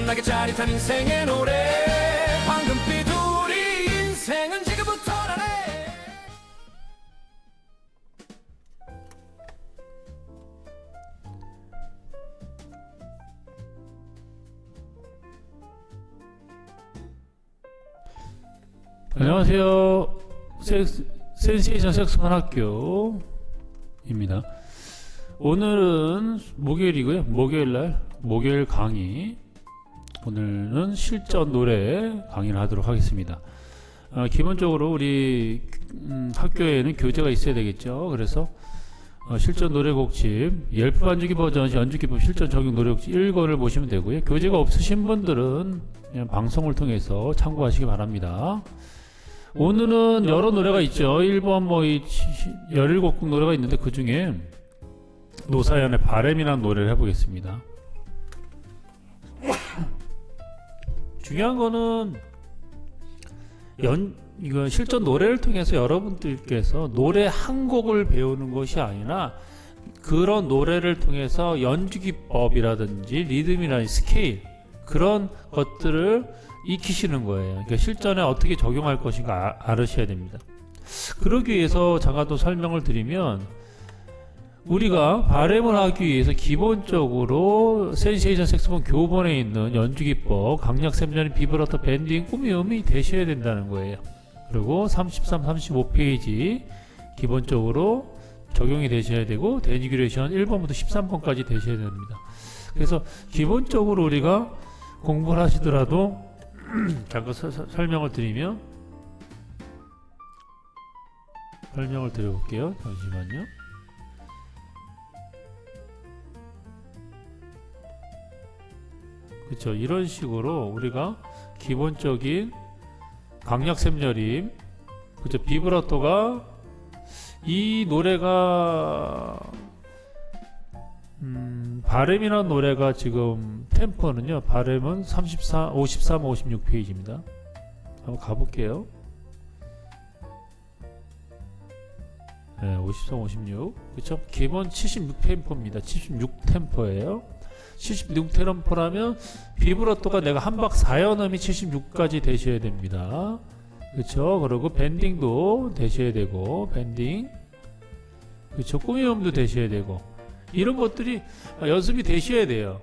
신나게 짜릿한 인생의 노래 황금빛 우리 인생은 지금부터라네. 안녕하세요. 센세이션 색소폰 학교입니다. 오늘은 목요일이고요. 목요일 강의. 오늘은 실전 노래 강의를 하도록 하겠습니다. 기본적으로 우리 학교에는 교재가 있어야 되겠죠. 그래서 실전 노래곡집 열프 반주기 버전 연주기법 실전 적용 노래곡집 1권을 보시면 되고요. 교재가 없으신 분들은 그냥 방송을 통해서 참고하시기 바랍니다. 오늘은 여러 노래가 있죠. 1번 뭐 17곡 노래가 있는데 그 중에 노사연의 바램이라는 노래를 해보겠습니다. 중요한 거는 이거 실전 노래를 통해서 여러분들께서 노래 한 곡을 배우는 것이 아니라 그런 노래를 통해서 연주기법이라든지 리듬이라든지 스케일 그런 것들을 익히시는 거예요. 그러니까 실전에 어떻게 적용할 것인가 알으셔야 됩니다. 그러기 위해서 잠깐 또 설명을 드리면 우리가 바램을 하기 위해서 기본적으로 센세이션 색소폰 교본에 있는 연주기법, 강약, 샘전이, 비브라토, 밴딩, 꾸미음이 되셔야 된다는 거예요. 그리고 33, 35페이지 기본적으로 적용이 되셔야 되고 데니규레이션 1번부터 13번까지 되셔야 됩니다. 그래서 기본적으로 우리가 공부를 하시더라도 잠깐 설명을 드려볼게요. 잠시만요. 그렇죠. 이런 식으로 우리가 기본적인 강약 샘여림, 그렇죠. 비브라토가 이 노래가 바램이라는 노래가 지금 템포는요. 바램은 53, 56페이지입니다. 한번 가볼게요. 네, 53, 56. 그렇죠. 기본 76 템포입니다. 76 템포예요. 76 템포라면 비브라토가 내가 한박 4연음이 76까지 되셔야 됩니다. 그렇죠. 그리고 밴딩도 되셔야 되고 밴딩. 그렇죠. 꾸미음도 되셔야 되고 이런 것들이 연습이 되셔야 돼요.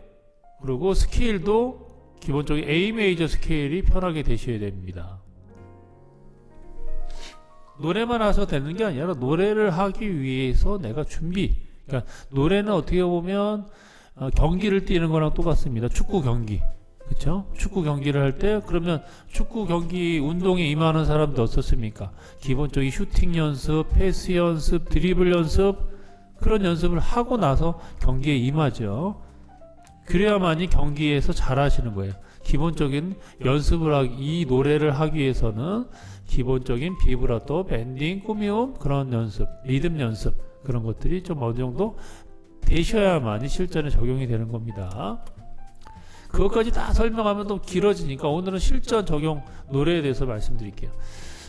그리고 스케일도 기본적인 A 메이저 스케일이 편하게 되셔야 됩니다. 노래만 해서 되는 게 아니라 노래를 하기 위해서 내가 그러니까 노래는 어떻게 보면 경기를 뛰는 거랑 똑같습니다. 축구 경기. 그렇죠? 축구 경기를 할 때 그러면 축구 경기 운동에 임하는 사람도 어떻습니까? 기본적인 슈팅 연습, 패스 연습, 드리블 연습 그런 연습을 하고 나서 경기에 임하죠. 그래야만이 경기에서 잘하시는 거예요. 기본적인 이 노래를 하기 위해서는 기본적인 비브라토, 밴딩, 꾸미움 그런 연습, 리듬 연습 그런 것들이 좀 어느 정도 되셔야만이 실전에 적용이 되는 겁니다. 그것까지 다 설명하면 또 길어지니까 오늘은 실전 적용 노래에 대해서 말씀드릴게요.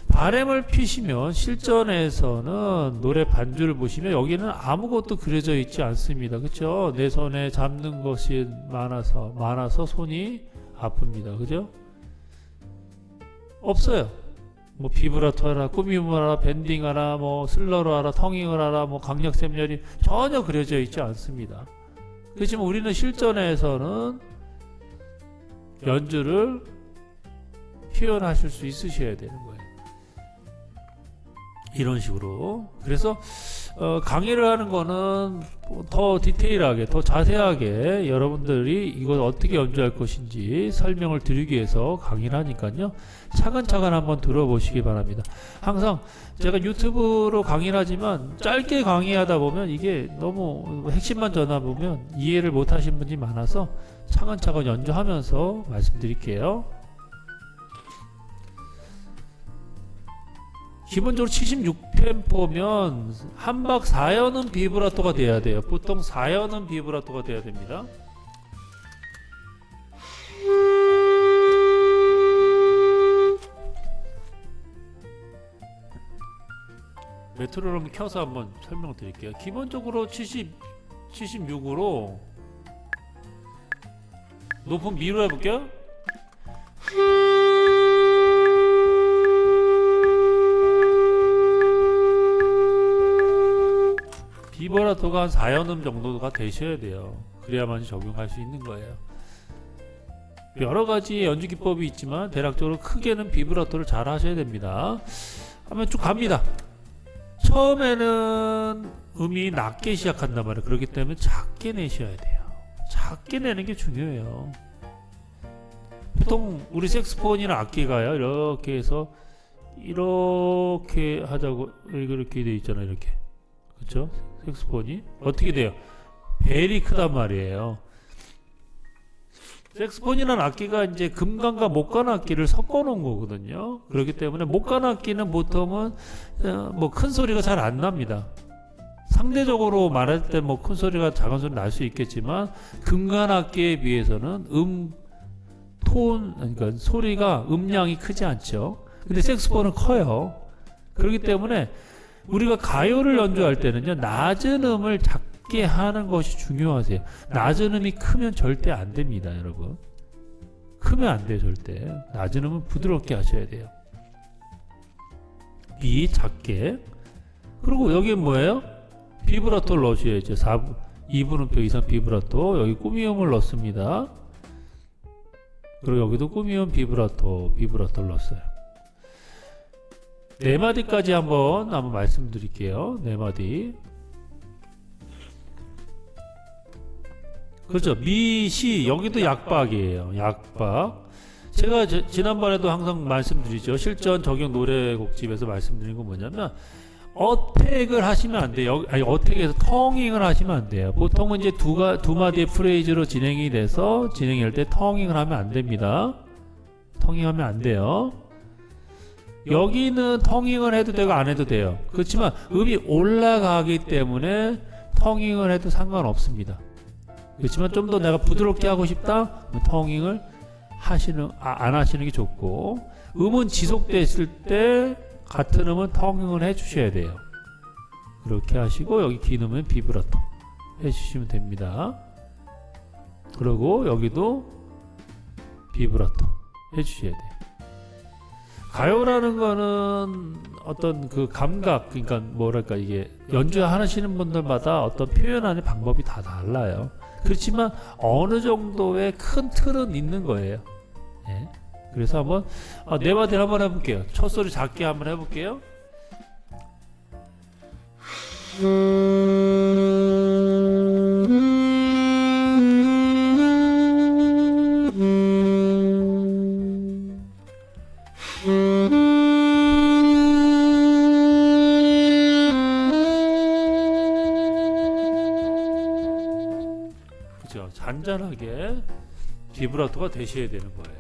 바램을 피시면 실전에서는 노래 반주를 보시면 여기는 아무것도 그려져 있지 않습니다. 그렇죠? 내 손에 잡는 것이 많아서 손이 아픕니다. 그죠? 없어요. 뭐 비브라토 하라, 꾸밈을 하라, 밴딩 하라, 뭐 슬러로 하라, 텅잉을 하라, 뭐 강약 샘열이 전혀 그려져 있지 않습니다. 그렇지만 우리는 실전에서는 연주를 표현하실 수 있으셔야 되는 거예요. 이런 식으로. 그래서 강의를 하는 거는 더 디테일하게, 더 자세하게 여러분들이 이걸 어떻게 연주할 것인지 설명을 드리기 위해서 강의를 하니까요. 차근차근 한번 들어보시기 바랍니다. 항상 제가 유튜브로 강의를 하지만 짧게 강의하다 보면 이게 너무 핵심만 전하 보면 이해를 못 하신 분이 많아서 차근차근 연주하면서 말씀드릴게요. 기본적으로 76템포면 한박 4연음 비브라토가 돼야 돼요. 보통 4연음 비브라토가 돼야 됩니다. 메트로놈 켜서 한번 설명드릴게요. 기본적으로 76으로 높은 미로 해볼게요. 비브라토가 한 4연음 정도가 되셔야 돼요. 그래야만 적용할 수 있는 거예요. 여러 가지 연주 기법이 있지만 대략적으로 크게는 비브라토를 잘 하셔야 됩니다. 하면 쭉 갑니다. 처음에는 음이 낮게 시작한단 말이에요. 그렇기 때문에 작게 내셔야 돼요. 작게 내는 게 중요해요. 보통 우리 색스폰이나 악기가요, 이렇게 해서 이렇게 하자고 이렇게 돼 있잖아요. 이렇게, 그렇죠? 색스폰이 어떻게 돼요? 벨이 크단 말이에요. 색스폰이라는 악기가 이제 금관과 목관 악기를 섞어 놓은 거거든요. 그렇기 때문에 목관 악기는 보통은 뭐 큰 소리가 잘 안 납니다. 상대적으로 말할 때 뭐 큰 소리가 작은 소리 날 수 있겠지만 금관 악기에 비해서는 그러니까 소리가 음량이 크지 않죠. 근데 색스폰은 커요. 그렇기 때문에 우리가 가요를 연주할 때는요, 낮은 음을 작게 하는 것이 중요하세요. 낮은 음이 크면 절대 안 됩니다, 여러분. 크면 안 돼요, 절대. 낮은 음은 부드럽게 하셔야 돼요. 미 작게. 그리고 여기 뭐예요? 비브라토를 넣으셔야죠. 2분음표 이상 비브라토. 여기 꾸미음을 넣습니다. 그리고 여기도 꾸미음 비브라토를 넣었어요. 네 마디까지 한번 말씀드릴게요. 네 마디. 그렇죠. 미, 시, 여기도 약박이에요. 약박. 제가 지난번에도 항상 말씀드리죠. 실전 적용 노래곡집에서 말씀드린 건 뭐냐면, 어택을 하시면 안 돼요. 아니, 어택에서 텅잉을 하시면 안 돼요. 보통은 이제 두 마디의 프레이즈로 진행이 돼서 진행할 때 텅잉을 하면 안 됩니다. 텅잉하면 안 돼요. 여기는 텅잉을 해도 되고 안 해도 돼요. 그렇지만 음이 올라가기 때문에 텅잉을 해도 상관없습니다. 그렇지만 좀 더 내가 부드럽게 하고 싶다? 텅잉을 안 하시는 게 좋고, 음은 지속됐을 때 같은 음은 텅잉을 해주셔야 돼요. 그렇게 하시고 여기 긴 음은 비브라토 해주시면 됩니다. 그리고 여기도 비브라토 해주셔야 돼요. 가요라는 거는 어떤 그 감각, 그러니까 뭐랄까, 이게 연주하시는 분들마다 어떤 표현하는 방법이 다 달라요. 그렇지만 어느 정도의 큰 틀은 있는 거예요. 네. 그래서 한번 네 마디를 한번 해볼게요. 첫 소리 작게 한번 해볼게요. 그죠? 잔잔하게 비브라토가 되셔야 되는 거예요.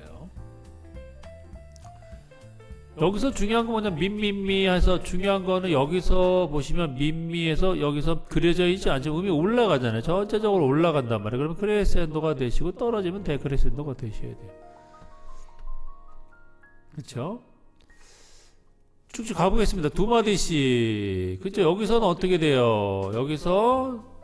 여기서 중요한 건 뭐냐면 민민미 해서, 중요한 거는 여기서 보시면 민미에서 여기서 그려져 있지 않죠. 음이 올라가잖아요. 전체적으로 올라간단 말이에요. 그러면 크레센도가 되시고 떨어지면 데크레센도가 되셔야 돼요. 그렇죠? 쭉쭉 가보겠습니다. 두 마디씩. 그렇죠? 여기서는 어떻게 돼요? 여기서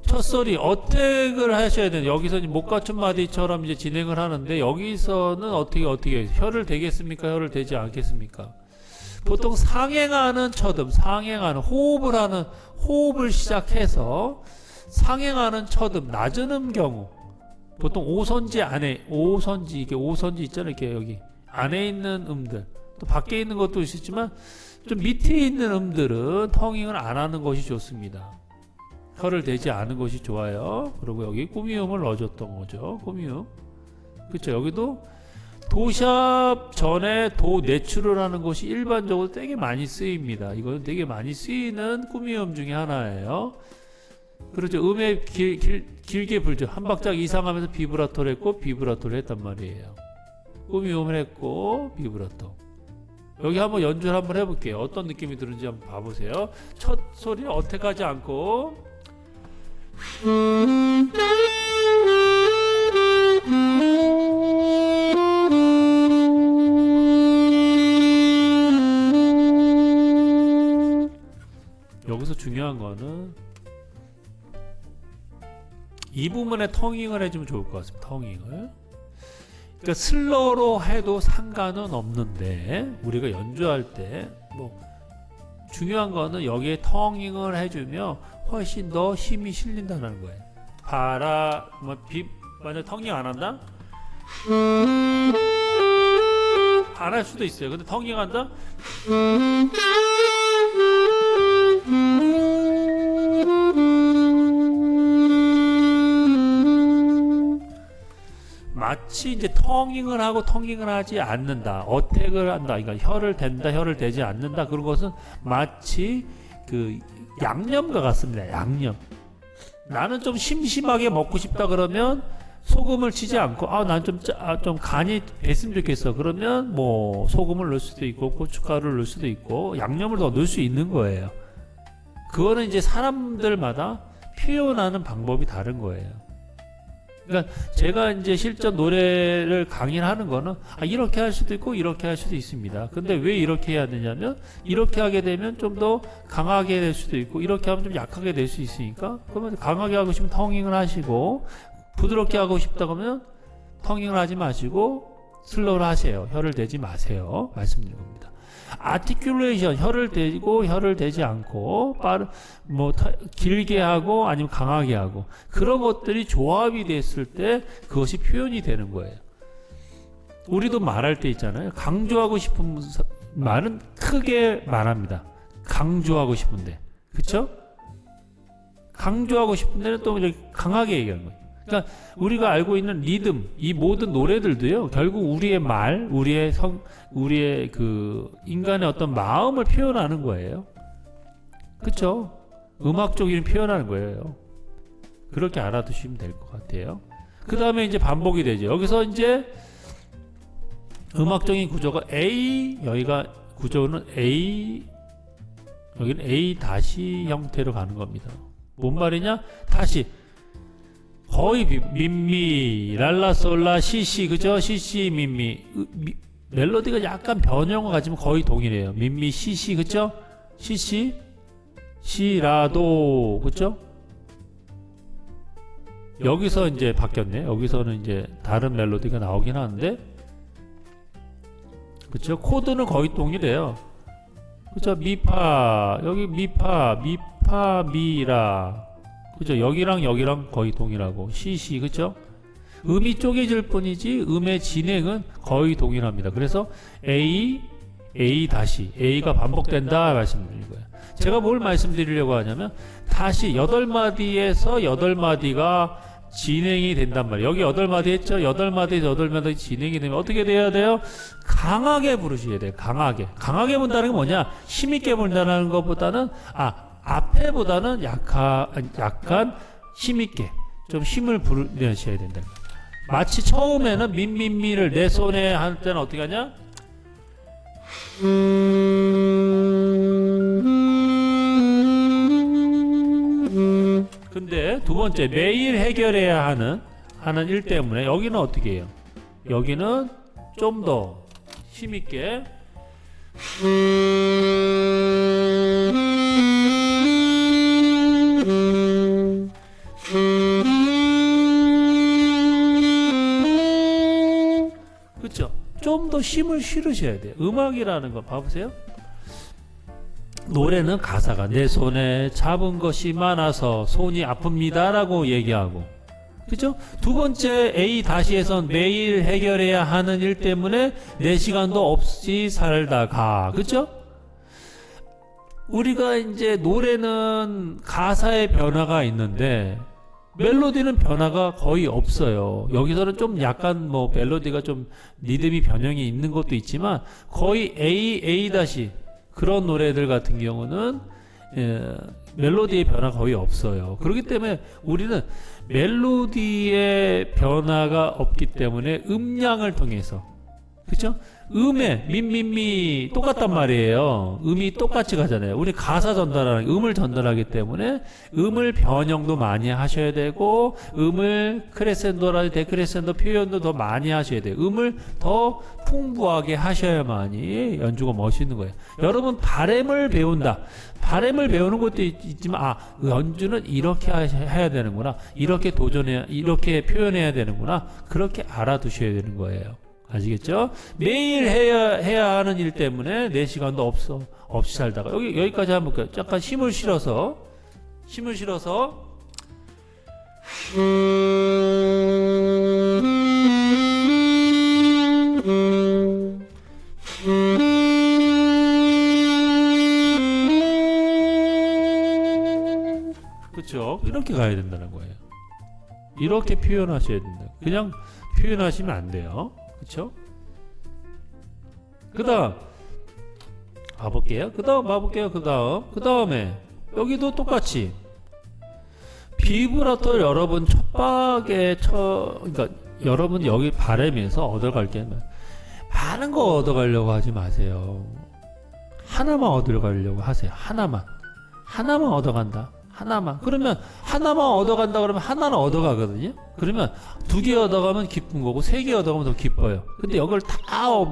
첫 소리 어택을 하셔야 돼요. 여기서 못 갖춘 마디처럼 이제 진행을 하는데, 여기서는 어떻게 혀를 대겠습니까? 혀를 대지 않겠습니까? 보통 상행하는 첫음, 상행하는 호흡을 시작해서 상행하는 첫음, 낮은 음 경우, 보통 5선지 안에, 5선지, 이게 5선지 있잖아요. 이렇게 여기 안에 있는 음들, 또 밖에 있는 것도 있지만 좀 밑에 있는 음들은 텅잉을 안 하는 것이 좋습니다. 혀를 대지 않은 것이 좋아요. 그리고 여기 꾸미음을 넣어줬던 거죠. 꾸미음. 그렇죠. 여기도 도샵 전에 도 내추럴 하는 것이 일반적으로 되게 많이 쓰입니다. 이거는 되게 많이 쓰이는 꾸미음 중에 하나예요. 그렇죠. 음에 길게 불죠. 한 박자 이상 하면서 비브라토를 했고 비브라토를 했단 말이에요. 꾸미음을 했고 비브라토. 여기 한번 연주를 한번 해볼게요. 어떤 느낌이 드는지 한번 봐보세요. 첫 소리는 어택하지 않고, 여기서 중요한 거는 이 부분에 텅잉을 해주면 좋을 것 같습니다. 텅잉을. 그러니까 슬로우로 해도 상관은 없는데 우리가 연주할 때 뭐 중요한 거는 여기에 텅잉을 해주면 훨씬 더 힘이 실린다는 거예요. 만약 텅잉 안 한다? 안 할 수도 있어요. 근데 텅잉 한다? 마치 이제 텅잉을 하고 텅잉을 하지 않는다, 어택을 한다, 그러니까 혀를 댄다, 혀를 대지 않는다, 그런 것은 마치 그 양념과 같습니다. 양념. 나는 좀 심심하게 먹고 싶다 그러면 소금을 치지 않고 난 좀 간이 됐으면 좋겠어. 그러면 뭐 소금을 넣을 수도 있고 고춧가루를 넣을 수도 있고 양념을 더 넣을 수 있는 거예요. 그거는 이제 사람들마다 표현하는 방법이 다른 거예요. 그러니까 제가 이제 실전 노래를 강의를 하는 거는 이렇게 할 수도 있고 이렇게 할 수도 있습니다. 근데 왜 이렇게 해야 되냐면 이렇게 하게 되면 좀 더 강하게 될 수도 있고 이렇게 하면 좀 약하게 될 수 있으니까 그러면 강하게 하고 싶으면 텅잉을 하시고 부드럽게 하고 싶다 그러면 텅잉을 하지 마시고 슬로우를 하세요. 혀를 대지 마세요. 말씀드린 겁니다. 아티큘레이션, 혀를 대고 혀를 대지 않고 길게 하고 아니면 강하게 하고 그런 것들이 조합이 됐을 때 그것이 표현이 되는 거예요. 우리도 말할 때 있잖아요. 강조하고 싶은 말은 크게 말합니다. 강조하고 싶은데, 그렇죠? 강조하고 싶은 데는 또 이렇게 강하게 얘기하는 거예요. 그러니까 우리가 알고 있는 리듬, 이 모든 노래들도요, 결국 우리의 말, 우리의 그 인간의 어떤 마음을 표현하는 거예요. 그렇죠? 음악적인 표현하는 거예요. 그렇게 알아두시면 될 것 같아요. 그 다음에 이제 반복이 되죠. 여기서 이제 음악적인 구조가 A, 여기가 구조는 A, 여기는 A 다시 형태로 가는 겁니다. 뭔 말이냐? 다시 거의 민미, 랄라솔라, 시시, 그죠? 시시, 민미. 멜로디가 약간 변형을 가지면 거의 동일해요. 민미, 시시, 그죠? 시시, 시라도, 그죠? 여기서 이제 바뀌었네. 여기서는 이제 다른 멜로디가 나오긴 하는데, 그죠? 코드는 거의 동일해요. 그죠? 미파, 여기 미파, 미라. 그죠? 여기랑 거의 동일하고 시시, 그죠? 음이 쪼개질 뿐이지 음의 진행은 거의 동일합니다. 그래서 A 다시 A가 반복된다 말씀드린 거예요. 제가 뭘 말씀드리려고 하냐면 다시 8마디에서 8마디가 진행이 된단 말이에요. 여기 8마디 했죠? 8마디에서 8마디 진행이 되면 어떻게 돼야 돼요? 강하게 부르셔야 돼요. 강하게 분다는 게 뭐냐? 힘있게 분다는 것보다는 앞에보다는 약간 힘있게 좀 힘을 부르셔야 된다. 마치 처음에는 민민미를 내 손에 할 때는 어떻게 하냐? 근데 두 번째 매일 해결해야 하는 일 때문에 여기는 어떻게 해요? 여기는 좀 더 힘있게 그렇죠? 좀 더 힘을 실으셔야 돼요. 음악이라는 거 봐보세요. 노래는 가사가 내 손에 잡은 것이 많아서 손이 아픕니다 라고 얘기하고, 그죠? 두 번째 A 다시에선 매일 해결해야 하는 일 때문에 내 시간도 없이 살다가, 그죠? 우리가 이제 노래는 가사의 변화가 있는데 멜로디는 변화가 거의 없어요. 여기서는 좀 약간 멜로디가 좀 리듬이 변형이 있는 것도 있지만 거의 A 다시 그런 노래들 같은 경우는 멜로디의 변화가 거의 없어요. 그렇기 때문에 우리는 멜로디의 변화가 없기 때문에 음량을 통해서, 그쵸? 음에 민민미 똑같단 말이에요. 음이 똑같이 가잖아요. 우리 가사 전달하는 음을 전달하기 때문에 음을 변형도 많이 하셔야 되고 음을 크레센도라든지 데크레센도 표현도 더 많이 하셔야 돼요. 음을 더 풍부하게 하셔야만이 연주가 멋있는 거예요. 여러분 바램을 배운다. 바램을 배우는 것도 있지만 연주는 이렇게 해야 되는구나. 이렇게 이렇게 표현해야 되는구나. 그렇게 알아두셔야 되는 거예요. 아시겠죠? 매일 해야 하는 일 때문에 내 시간도 없이 살다가 여기까지 한번 볼게요. 잠깐 힘을 실어서 그렇죠? 이렇게 가야 된다는 거예요. 이렇게 표현하셔야 된다. 그냥 표현하시면 안 돼요. 그렇죠? 그다음 봐볼게요. 그 다음에 여기도 똑같이 비브라토 여러분 그러니까 여러분 여기 바램에서 얻어갈 게 많은 거 얻어가려고 하지 마세요. 하나만 얻어가려고 하세요. 하나만 얻어간다. 그러면 하나만 얻어간다 그러면 하나는 얻어가거든요. 그러면 2개 얻어가면 기쁜 거고 3개 얻어가면 더 기뻐요. 근데 이걸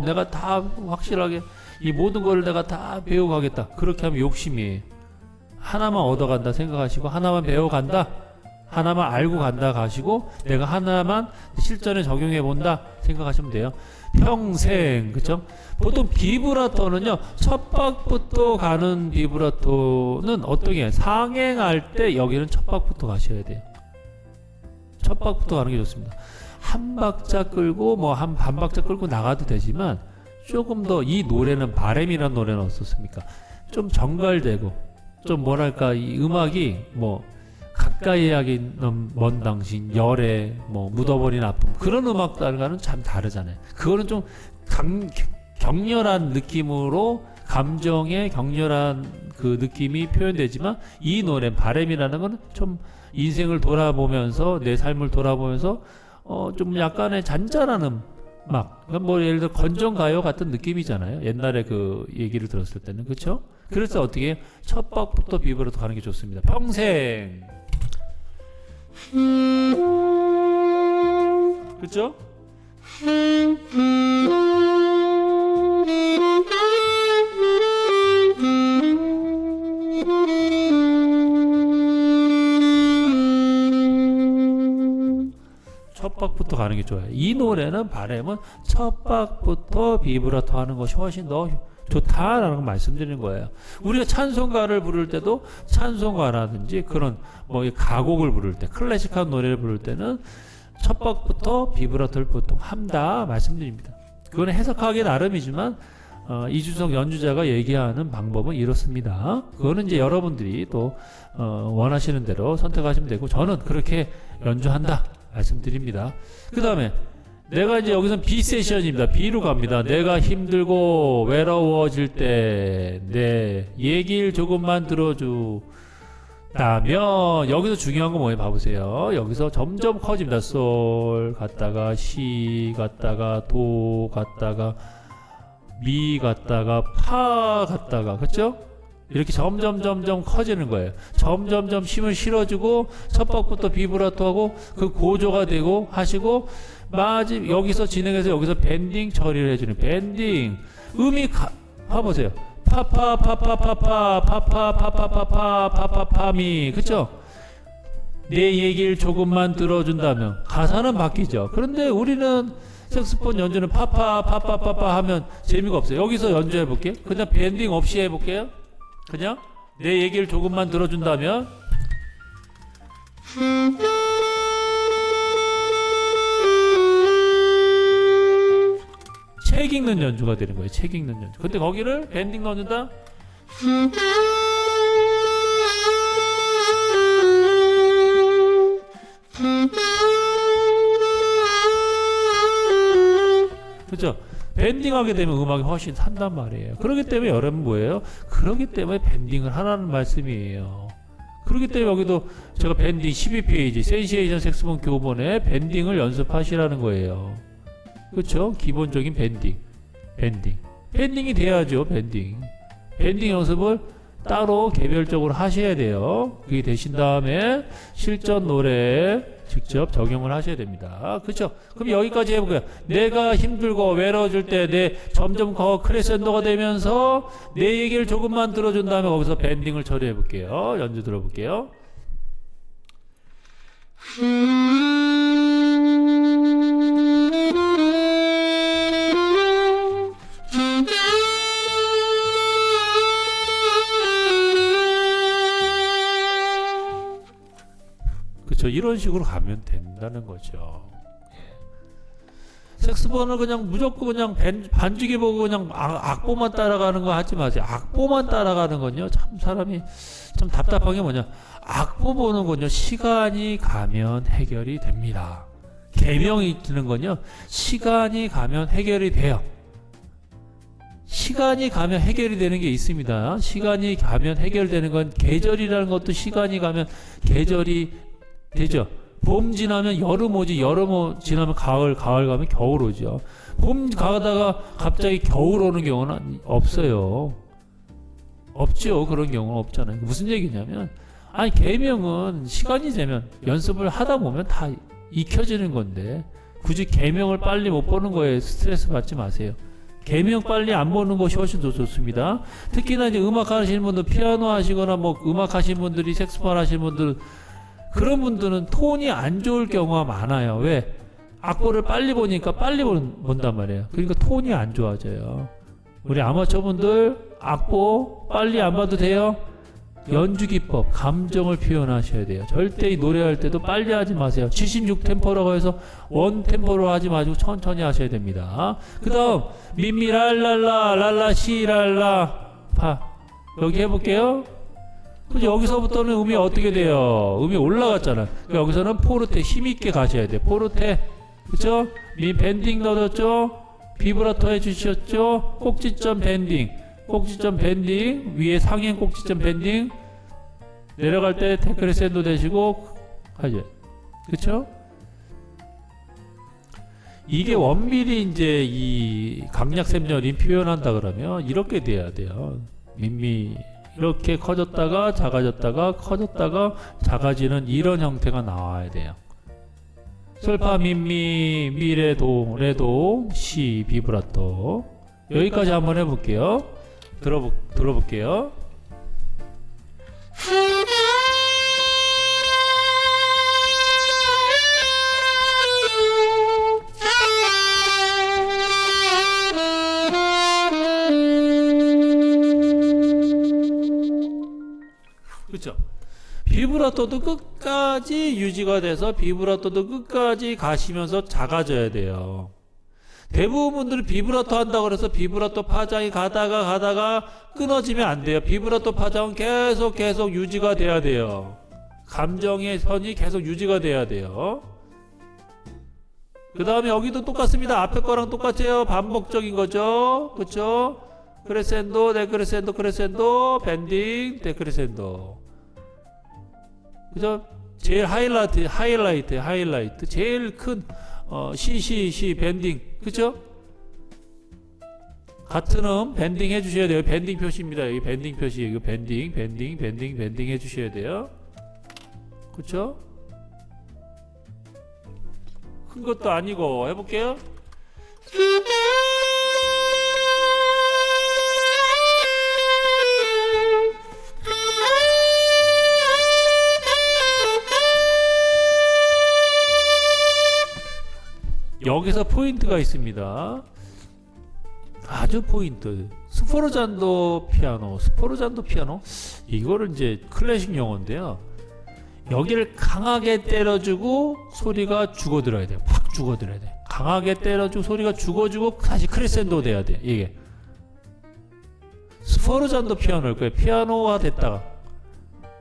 내가 다 확실하게 이 모든 거를 내가 다 배워가겠다. 그렇게 하면 욕심이에요. 하나만 얻어간다 생각하시고 하나만 배워간다. 하나만 알고 간다 가시고 내가 하나만 실전에 적용해 본다 생각하시면 돼요. 평생. 그쵸? 보통 비브라토는요 첫 박부터 가는 비브라토는 어떻게 해요? 상행할 때 여기는 첫 박부터 가셔야 돼요. 첫 박부터 가는 게 좋습니다. 한 박자 끌고 뭐 한 반 박자 끌고 나가도 되지만 조금 더 이 노래는 바램이라는 노래는 어떻습니까? 좀 정갈되고 좀 뭐랄까 이 음악이 뭐 가까이 하긴 먼 당신 열애 뭐 묻어버린 아픔 그런 음악들과는 참 다르잖아요. 그거는 좀 격렬한 느낌으로 감정의 격렬한 그 느낌이 표현되지만 이 노래 바램이라는 건 좀 인생을 돌아보면서 내 삶을 돌아보면서 좀 약간의 잔잔한 음악 뭐 예를 들어 건전가요 같은 느낌이잖아요. 옛날에 그 얘기를 들었을 때는 그렇죠? 그래서 어떻게 해요? 첫 박부터 비브라토 가는 게 좋습니다. 평생. 그렇죠? 첫 박부터 가는 게 좋아요. 이 노래는 바램은 첫 박부터 비브라토 하는 것이 훨씬 더 좋다라는 걸 말씀드리는 거예요. 우리가 찬송가를 부를 때도 찬송가라든지 그런 뭐 가곡을 부를 때 클래식한 노래를 부를 때는 첫 박부터 비브라토를 보통 한다 말씀드립니다. 그거는 해석하기 나름이지만 이주석 연주자가 얘기하는 방법은 이렇습니다. 그거는 이제 여러분들이 또 원하시는 대로 선택하시면 되고 저는 그렇게 연주한다 말씀드립니다. 그 다음에 내가 이제 여기서 B 세션입니다. B로 갑니다. 내가 힘들고 외로워질 때 내 얘기를 조금만 들어주다면 여기서 중요한 거 뭐예요? 봐보세요. 여기서 점점 커집니다. 솔 갔다가 시 갔다가 도 갔다가 미 갔다가 파 갔다가 그렇죠? 이렇게 점점 커지는 거예요. 점점 힘을 실어주고 첫 박부터 비브라토하고 그 고조가 되고 하시고 여기서 진행해서 여기서 밴딩 처리를 해주는 밴딩 음이 봐보세요. 파파파파파파파파파파파파파미 그쵸? 내 얘기를 조금만 들어준다면 가사는 바뀌죠. 그런데 우리는 색소폰 연주는 파파파파파파 하면 재미가 없어요. 여기서 연주해 볼게요. 그냥 밴딩 없이 해볼게요. 그냥 내 얘기를 조금만 들어준다면 책 읽는 연주가 되는 거예요. 책 읽는 연주. 근데 거기를 밴딩 넣는다. 그렇죠? 밴딩하게 되면 음악이 훨씬 산단 말이에요. 그렇기 때문에 여러분 뭐예요? 그렇기 때문에 밴딩을 하라는 말씀이에요. 그렇기 때문에 여기도 제가 밴딩 12페이지 센시에이션 색소폰 교본에 밴딩을 연습하시라는 거예요. 그렇죠? 기본적인 밴딩. 밴딩이 돼야죠. 밴딩 연습을 따로 개별적으로 하셔야 돼요. 그게 되신 다음에 실전 노래에 직접 적용을 하셔야 됩니다. 그렇죠? 그럼 여기까지 해볼게요. 내가 힘들고 외로워질 때 내 점점 크레센도가 되면서 내 얘기를 조금만 들어준 다음에 거기서 밴딩을 처리해 볼게요. 연주 들어볼게요. 그렇죠. 이런 식으로 가면 된다는 거죠. 색스폰을 그냥 무조건 그냥 반주기 보고 그냥 악보만 따라가는 거 하지 마세요. 악보만 따라가는 건요, 참 사람이 참 답답한 게 뭐냐, 악보 보는 건요 시간이 가면 해결이 됩니다. 계명이 드는 건요 시간이 가면 해결이 돼요. 시간이 가면 해결이 되는 게 있습니다. 시간이 가면 해결되는 건 계절이라는 것도 시간이 가면 계절이 되죠. 봄 지나면 여름 오지, 여름 지나면 가을 가면 겨울 오죠. 봄 가다가 갑자기 겨울 오는 경우는 없어요. 없죠. 그런 경우는 없잖아요. 무슨 얘기냐면, 아니 계명은 시간이 되면 연습을 하다 보면 다 익혀지는 건데 굳이 계명을 빨리 못 보는 거에 스트레스 받지 마세요. 계명 빨리 안 보는 것이 훨씬 더 좋습니다. 특히나 이제 음악 하시는 분들, 피아노 하시거나 뭐 음악 하시는 분들이 색소폰 하시는 분들, 그런 분들은 톤이 안 좋을 경우가 많아요. 왜? 악보를 빨리 보니까 빨리 본단 말이에요. 그러니까 톤이 안 좋아져요. 우리 아마추어 분들 악보 빨리 안 봐도 돼요. 연주 기법, 감정을 표현하셔야 돼요. 절대 이 노래할 때도 빨리 하지 마세요. 76 템포라고 해서 원 템포로 하지 마시고 천천히 하셔야 됩니다. 그 다음 미미랄랄라 랄라시랄라 파, 여기 해볼게요. 그죠? 여기서부터는 음이 어떻게 돼요? 음이 올라갔잖아. 여기서는 포르테 힘있게 가셔야 돼요. 포르테, 그죠? 미 밴딩 넣어줬죠? 비브라토 해주셨죠? 꼭지점 밴딩, 꼭지점 밴딩, 위에 상행 꼭지점 밴딩, 내려갈 때 테크레센도 되시고 하죠. 그쵸? 이게 원밀히 이제 이 강약샘열이 표현한다 그러면 이렇게 돼야 돼요. 민미 이렇게 커졌다가 작아졌다가 커졌다가 작아지는 이런 형태가 나와야 돼요. 솔파 민미 미레도 레도 시 비브라토. 여기까지 한번 해볼게요. 들어볼게요. 그렇죠? 비브라토도 끝까지 유지가 돼서 비브라토도 끝까지 가시면서 작아져야 돼요. 대부분 분들이 비브라토 한다고 그래서 비브라토 파장이 가다가 끊어지면 안 돼요. 비브라토 파장은 계속 유지가 돼야 돼요. 감정의 선이 계속 유지가 돼야 돼요. 그 다음에 여기도 똑같습니다. 앞에 거랑 똑같아요. 반복적인 거죠. 그쵸? 크레센도, 데크레센도, 크레센도, 밴딩, 데크레센도. 그죠? 제일 하이라이트. 제일 큰, C, 밴딩. 그죠? 같은 밴딩 해주셔야 돼요. 밴딩 표시입니다. 여기 밴딩 표시. 이거 밴딩 해주셔야 돼요. 그쵸? 큰 것도 아니고, 해볼게요. 여기서 포인트가 있습니다. 아주 포인트. 스포르잔도 피아노. 이거를 이제 클래식 용어인데요. 여기를 강하게 때려주고 소리가 죽어들어야 돼요. 팍 죽어들어야 돼. 강하게 때려주고 소리가 죽어주고 다시 크레센도 돼야 돼. 이게 스포르잔도 피아노일 거예요. 피아노가 됐다가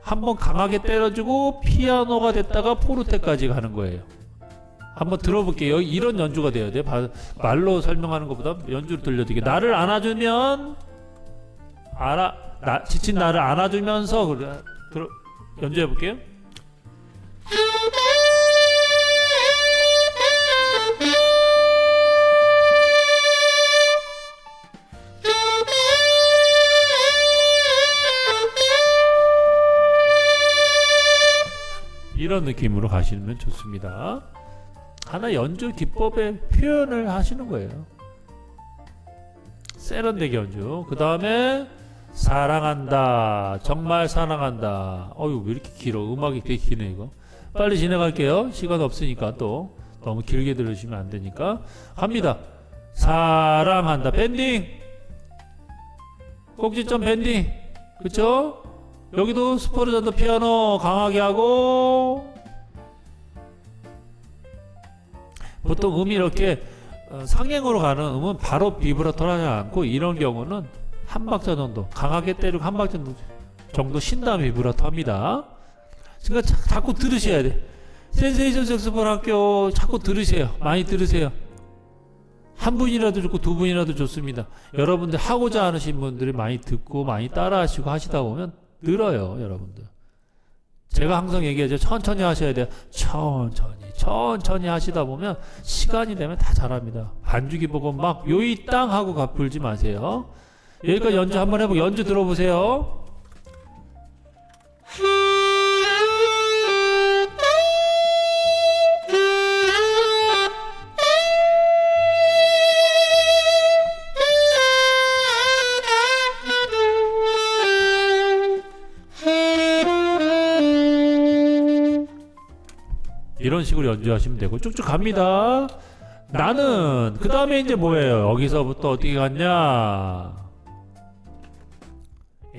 한번 강하게 때려주고 피아노가 됐다가 포르테까지 가는 거예요. 한번 들어볼게요. 이런 연주가 돼야 돼. 말로 설명하는 것보다 연주를 들려드리게. 나를 안아주면 지친 나를 안아주면서 연주해 볼게요. 이런 느낌으로 가시면 좋습니다. 하나 연주 기법의 표현을 하시는 거예요. 세련되게 연주. 그 다음에 사랑한다, 정말 사랑한다. 어유 왜 이렇게 길어? 음악이 되게 기네 이거. 빨리 진행할게요. 시간 없으니까 또 너무 길게 들으시면 안 되니까. 갑니다. 사랑한다. 밴딩. 꼭지점 밴딩. 그쵸? 여기도 스포르잔도 피아노 강하게 하고, 보통 음이 이렇게 상행으로 가는 음은 바로 비브라토를 하지 않고, 이런 경우는 한 박자 정도 강하게 때리고 한 박자 정도 쉰 다음에 비브라토 합니다. 그러니까 자꾸 들으셔야 돼. 센세이션 색소폰 학교 자꾸 들으세요. 많이 들으세요. 한 분이라도 좋고 두 분이라도 좋습니다. 여러분들 하고자 하시는 분들이 많이 듣고 많이 따라 하시고 하시다 보면 늘어요, 여러분들. 제가 항상 얘기하죠. 천천히 하셔야 돼요. 천천히 하시다 보면 시간이 되면 다 잘합니다. 반주기 보고 막 요이 땅 하고 불지 마세요. 여기까지 연주 한번 해보고 연주 들어보세요. 이런 식으로 연주하시면 되고 쭉쭉 갑니다. 나는 그 다음에 이제 뭐예요? 여기서부터 어떻게 갔냐?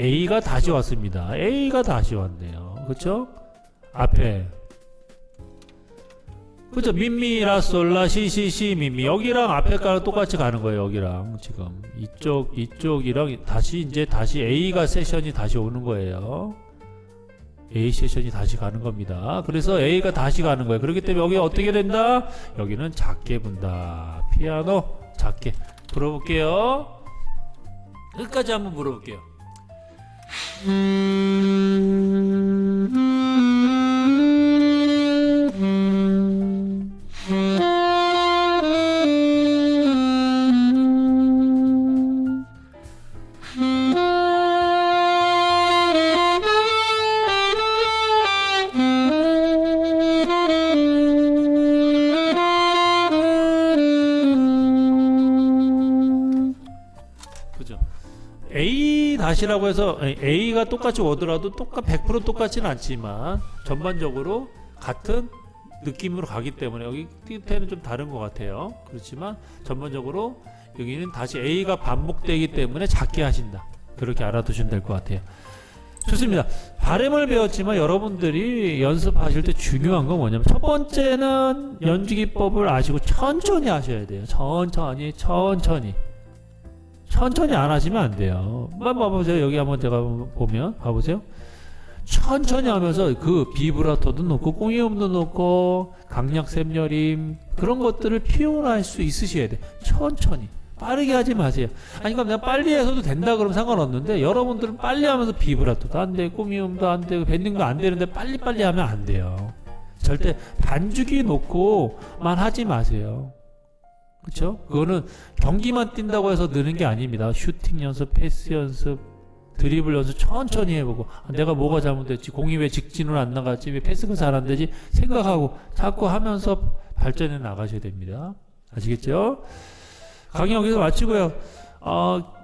A가 다시 왔습니다. A가 다시 왔네요. 그쵸? 앞에 그쵸? 미미라 솔라 시시시 미미, 여기랑 앞에 가랑 똑같이 가는 거예요. 여기랑 지금 이쪽이랑 다시 A가 세션이 다시 오는 거예요. A 세션이 다시 가는 겁니다. 그래서 A가 다시 가는 거예요. 그렇기 때문에 여기 어떻게 된다? 여기는 작게 분다. 피아노 작게 불어볼게요. 끝까지 한번 불어볼게요. A 다시라고 해서 A가 똑같이 오더라도 100% 똑같지는 않지만 전반적으로 같은 느낌으로 가기 때문에 여기 끝에는 좀 다른 것 같아요. 그렇지만 전반적으로 여기는 다시 A가 반복되기 때문에 작게 하신다. 그렇게 알아두시면 될 것 같아요. 좋습니다. 바램을 배웠지만 여러분들이 연습하실 때 중요한 건 뭐냐면, 첫 번째는 연주기법을 아시고 천천히 하셔야 돼요. 천천히 안 하시면 안 돼요. 한번 봐보세요. 여기 한번 제가 보면 봐보세요. 천천히 하면서 그 비브라토도 넣고 꽁이음도 넣고 강약 샘여림 그런 것들을 표현할 수 있으셔야 돼. 천천히. 빠르게 하지 마세요. 아니 그럼 내가 빨리 해서도 된다 그러면 상관없는데, 여러분들은 빨리 하면서 비브라토도 안 되고 꽁이음도 안 되고 밴딩도 안 되는데 빨리 하면 안 돼요. 절대 반주기 놓고만 하지 마세요. 그렇죠? 그거는 경기만 뛴다고 해서 느는 게 아닙니다. 슈팅 연습, 패스 연습, 드리블 연습 천천히 해보고, 내가 뭐가 잘못됐지, 공이 왜 직진으로 안 나갔지, 왜 패스가 잘 안 되지 생각하고 자꾸 하면서 발전해 나가셔야 됩니다. 아시겠죠? 강의 여기서 마치고요.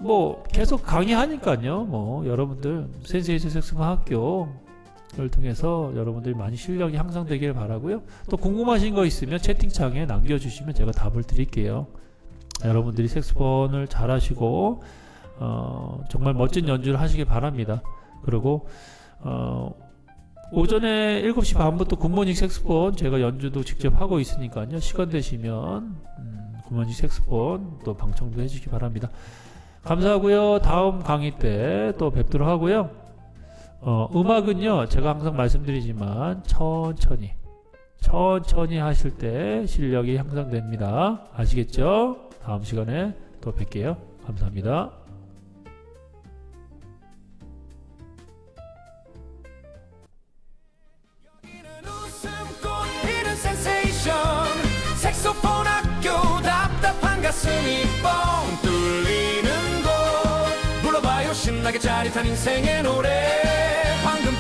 뭐 계속 강의하니까요. 뭐 여러분들 센세이션 색소폰 학교를 통해서 여러분들이 많이 실력이 향상되길 바라고요. 또 궁금하신 거 있으면 채팅창에 남겨주시면 제가 답을 드릴게요. 여러분들이 색소폰을 잘하시고 정말 멋진 연주를 하시길 바랍니다. 그리고 오전에 7시 반부터 굿모닝 색소폰 제가 연주도 직접 하고 있으니까요. 시간 되시면 굿모닝 색소폰 또 방청도 해주시기 바랍니다. 감사하고요. 다음 강의 때 또 뵙도록 하고요. 음악은요, 제가 항상 말씀드리지만 천천히 하실 때 실력이 향상됩니다. 아시겠죠? 다음 시간에 또 뵐게요. 감사합니다. 웃음꽃 피는 센세이션 색소폰 학교, 답답한 가슴이 뻥 뚫리는 곳, 불러봐요 신나게 짜릿한 인생의 노래. 방금